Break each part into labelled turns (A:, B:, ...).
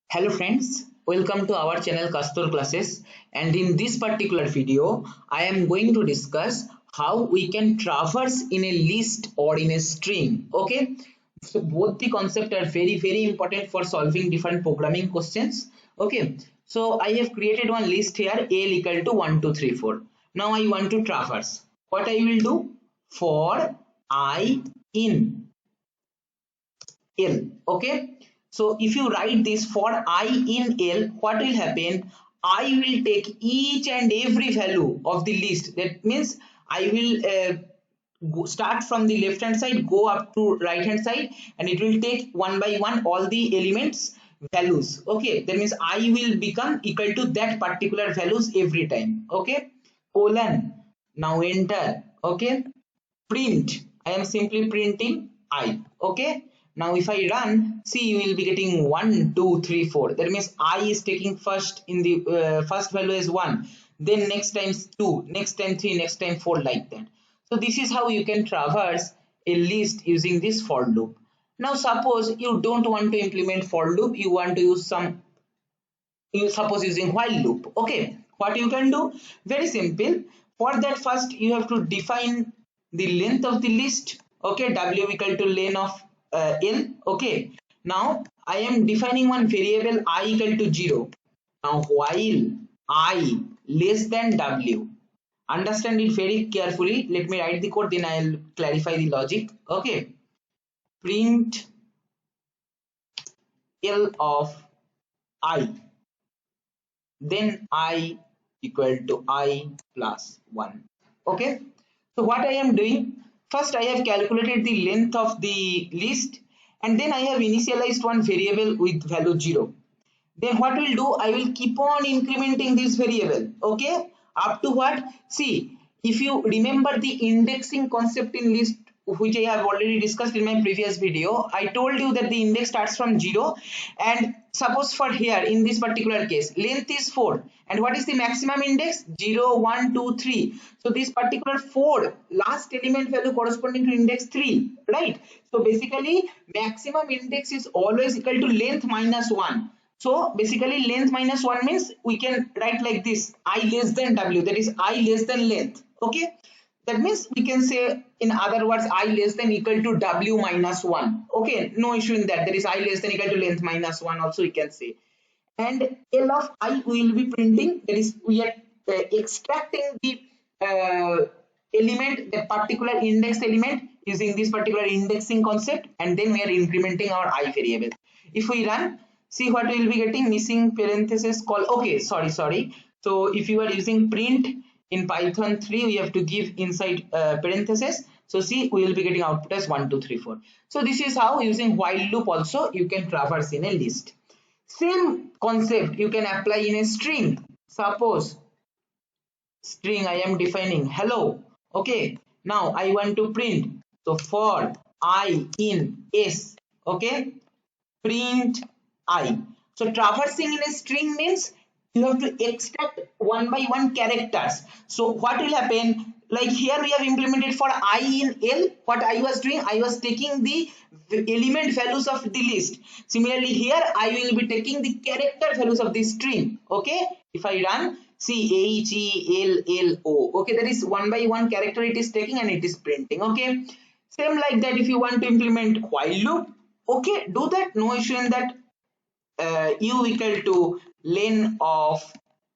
A: Hello friends, welcome to our channel Kastur Classes, and in this particular video I am going to discuss how we can traverse in a list or in a string. Okay, so both the concepts are very important for solving different programming questions. Okay, so I have created one list here, L equal to 1 2 3 4. Now I want to traverse. What I will do? For I in L. Okay, so if you write this for I in L, what will happen? I will take each and every value of the list. That means I will start from the left hand side, go up to right hand side, and it will take one by one all the elements values. Okay, that means I will become equal to that particular values every time. Okay, colon. Now enter. Okay, print. I am simply printing I. Okay, now if I run, see, you will be getting 1 2 3 4. That means I is taking first in the first value is 1, then next time 2, next time 3, next time 4, like that. So this is how you can traverse a list using this for loop. Now suppose you don't want to implement for loop, you want to use some, you suppose using while loop. Okay, what you can do? Very simple. For that, first you have to define the length of the list. Okay, w equal to length of l. Okay, now I am defining one variable I equal to 0. Now while I less than w, understand it very carefully. Let me write the code, then I'll clarify the logic. Okay, print l of I, then I equal to I plus 1. Okay, so what I am doing, first I have calculated the length of the list, and then I have initialized one variable with value 0. Then what will do, I will keep on incrementing this variable. Okay, up to what? See, if you remember the indexing concept in list, which I have already discussed in my previous video, I told you that the index starts from 0, and suppose for here in this particular case length is 4, and what is the maximum index? 0 1 2 3. So this particular 4 last element value corresponding to index 3, right? So basically maximum index is always equal to length minus 1. So basically length minus 1 means we can write like this, I less than w, that is I less than length. Okay, that means we can say, in other words, I less than equal to w minus 1. Okay, no issue in that. That is I less than equal to length minus 1 also we can say. And L of I we will be printing, that is we are extracting the element, that particular index element, using this particular indexing concept, and then we are incrementing our I variable. If we run, see what we will be getting, missing parenthesis call. Okay, sorry. So if you are using print in Python 3, we have to give inside parenthesis. So see, we will be getting output as 1 2 3 4. So this is how using while loop also you can traverse in a list. Same concept you can apply in a string. Suppose string I am defining hello. Okay, now I want to print. So for I in S, okay, print I. So traversing in a string means you have to extract one by one characters. So what will happen? Like here we have implemented for I in L. What I was doing, I was taking the element values of the list. Similarly here I will be taking the character values of the string. Okay, if I run, see HELLO. Okay, that is one by one character it is taking and it is printing. Okay, same like that if you want to implement while loop. Okay, do that, no issue in that. U equal to len of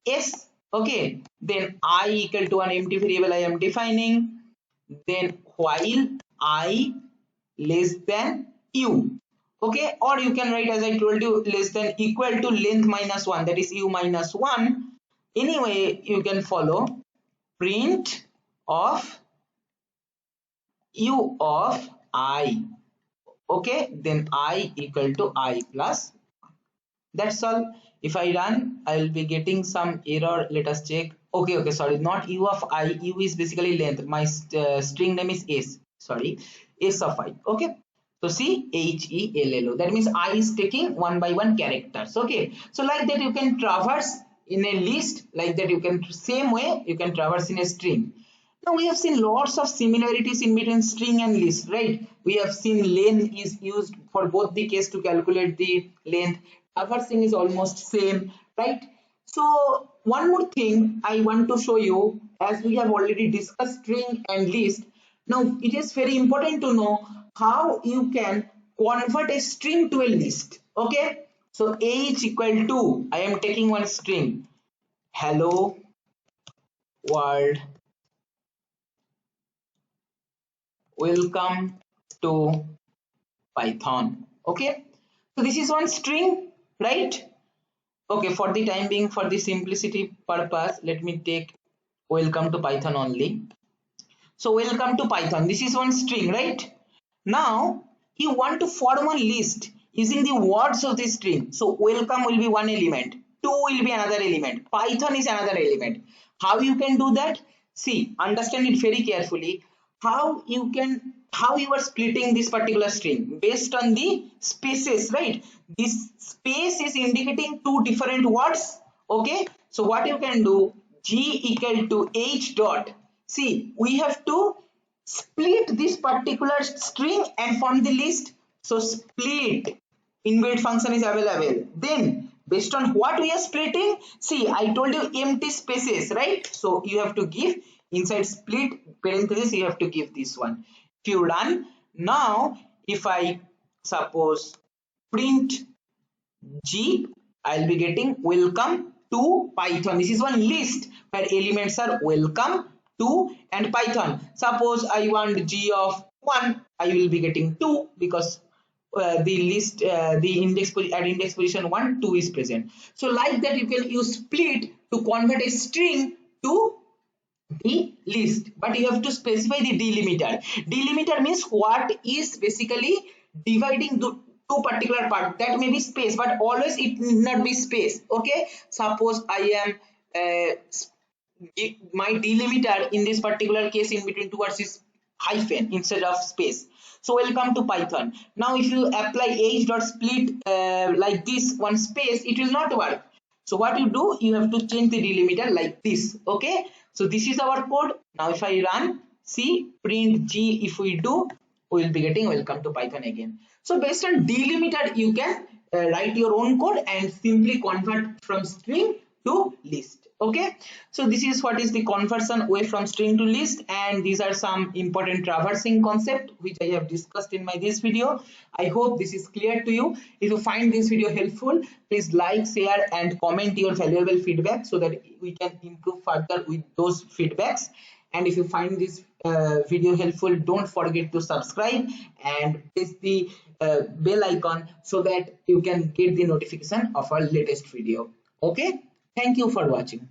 A: S. Okay, then I equal to an empty variable I am defining, then while I less than U. Okay, or you can write as I told you, less than equal to length minus 1, that is U minus 1. Anyway, you can follow print of U of I. Okay, then I equal to I plus. That's all. If I run, I will be getting some error. Let us check. Okay, sorry, not U of I. U is basically length. My string name is S. Sorry, S of I. Okay. So see, HELLO. That means I is taking one by one characters. Okay. So like that you can traverse in a list. Like that you can, same way you can traverse in a string. Now we have seen lots of similarities in between string and list, right? We have seen len is used for both the case to calculate the length. traversing is almost same, right? So one more thing I want to show you, as we have already discussed string and list. Now it is very important to know how you can convert a string to a list. Okay, so a is equal to, I am taking one string, hello world, welcome to Python. Okay, so this is one string, right? Okay, for the time being, for the simplicity purpose, let me take welcome to Python only. So welcome to Python, this is one string, right? Now you want to form one list using the words of the string. So welcome will be one element, to will be another element, Python is another element. How you can do that? See, understand it very carefully. How you are splitting this particular string based on the spaces, right? This space is indicating two different words. Okay, so what you can do, g equal to h dot, see, we have to split this particular string and form the list. So split inbuilt function is available. Then based on what we are splitting, see, I told you empty spaces, right? So you have to give inside split parenthesis, you have to give this one. If you run now, if I suppose print G, I'll be getting welcome to Python. This is one list where elements are welcome to and Python. Suppose I want G of 1, I will be getting 2 because the list, the index at index position 1, 2 is present. So like that you can use split to convert a string to the list, but you have to specify the delimiter. Delimiter means what is basically dividing the two particular part, that may be space, but always it need not be space. Okay, suppose I am my delimiter in this particular case in between two words is hyphen instead of space. So welcome to Python. Now if you apply h dot split like this one space, it will not work. So what you do, you have to change the delimiter like this. Okay, so this is our code. Now if I run, see, print G, if we do, we will be getting welcome to Python again. So based on delimiter, you can write your own code and simply convert from string to list. Okay, so this is what is the conversion way from string to list, and these are some important traversing concept which I have discussed in my this video. I hope this is clear to you. If you find this video helpful, please like, share and comment your valuable feedback so that we can improve further with those feedbacks. And if you find this video helpful, don't forget to subscribe and press the bell icon so that you can get the notification of our latest video. Okay, thank you for watching.